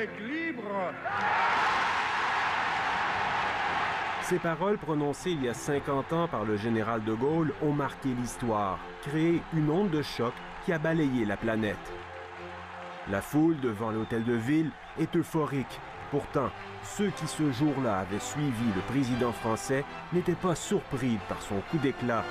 Québec libre. Ces paroles prononcées il y a 50 ans par le général de Gaulle ont marqué l'histoire, créé une onde de choc qui a balayé la planète. La foule devant l'hôtel de ville est euphorique. Pourtant, ceux qui ce jour-là avaient suivi le président français n'étaient pas surpris par son coup d'éclat.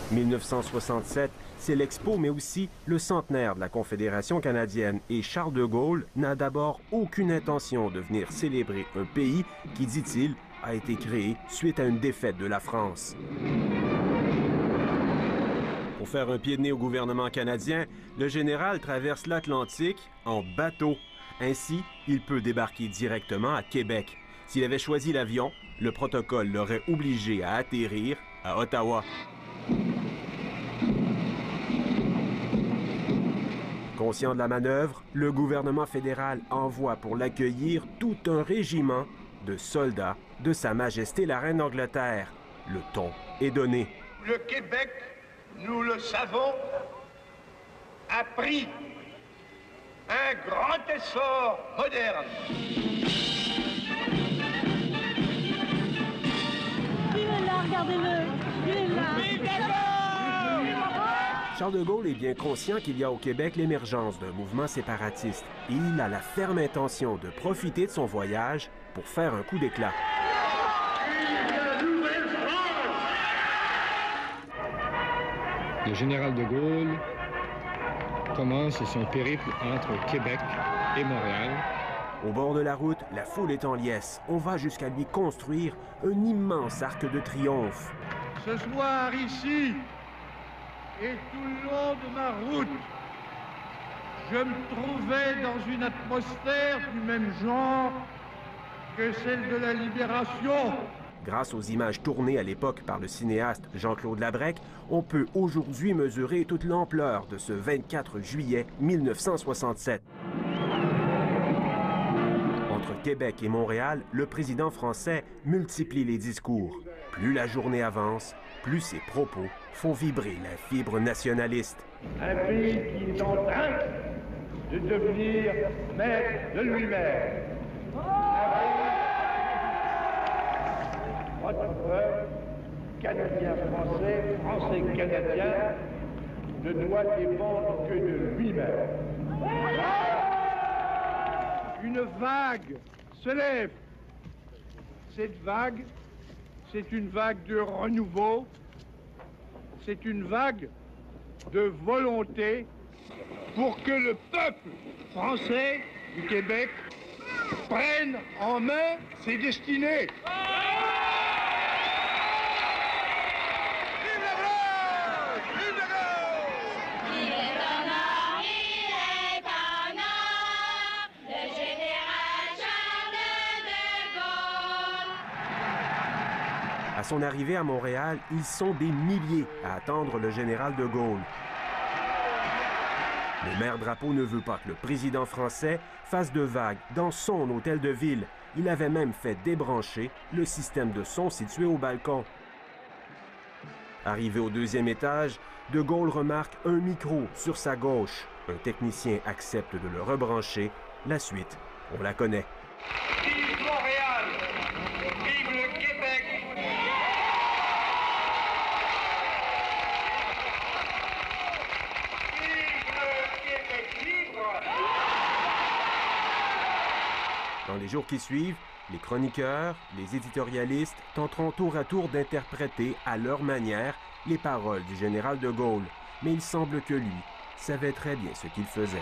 « 1967, c'est l'Expo, mais aussi le centenaire de la Confédération canadienne. Et Charles de Gaulle n'a d'abord aucune intention de venir célébrer un pays qui, dit-il, a été créé suite à une défaite de la France. Pour faire un pied de nez au gouvernement canadien, le général traverse l'Atlantique en bateau. Ainsi, il peut débarquer directement à Québec. S'il avait choisi l'avion, le protocole l'aurait obligé à atterrir à Ottawa. Conscient de la manœuvre, le gouvernement fédéral envoie pour l'accueillir tout un régiment de soldats de Sa Majesté la Reine d'Angleterre. Le ton est donné. Le Québec, nous le savons, a pris un grand essor moderne. Il est là, regardez-le. Il est là. Charles de Gaulle est bien conscient qu'il y a au Québec l'émergence d'un mouvement séparatiste et il a la ferme intention de profiter de son voyage pour faire un coup d'éclat. Le général de Gaulle commence son périple entre Québec et Montréal. Au bord de la route, la foule est en liesse. On va jusqu'à lui construire un immense arc de triomphe. Ce soir ici, et tout le long de ma route, je me trouvais dans une atmosphère du même genre que celle de la Libération. Grâce aux images tournées à l'époque par le cinéaste Jean-Claude Labrec, on peut aujourd'hui mesurer toute l'ampleur de ce 24 juillet 1967. Entre Québec et Montréal, le président français multiplie les discours. Plus la journée avance, plus ses propos font vibrer la fibre nationaliste. Un pays qui est en train de devenir maître de lui-même. Votre peuple, Canadien-Français, Français-Canadien, ne doit dépendre que de lui-même. Une vague se lève. Cette vague, c'est une vague de renouveau, c'est une vague de volonté pour que le peuple français du Québec prenne en main ses destinées. À son arrivée à Montréal, ils sont des milliers à attendre le général de Gaulle. Le maire Drapeau ne veut pas que le président français fasse de vagues dans son hôtel de ville. Il avait même fait débrancher le système de son situé au balcon. Arrivé au deuxième étage, de Gaulle remarque un micro sur sa gauche. Un technicien accepte de le rebrancher. La suite, on la connaît. Vive Montréal! Vive le Québec! Dans les jours qui suivent, les chroniqueurs, les éditorialistes tenteront tour à tour d'interpréter à leur manière les paroles du général de Gaulle. Mais il semble que lui savait très bien ce qu'il faisait.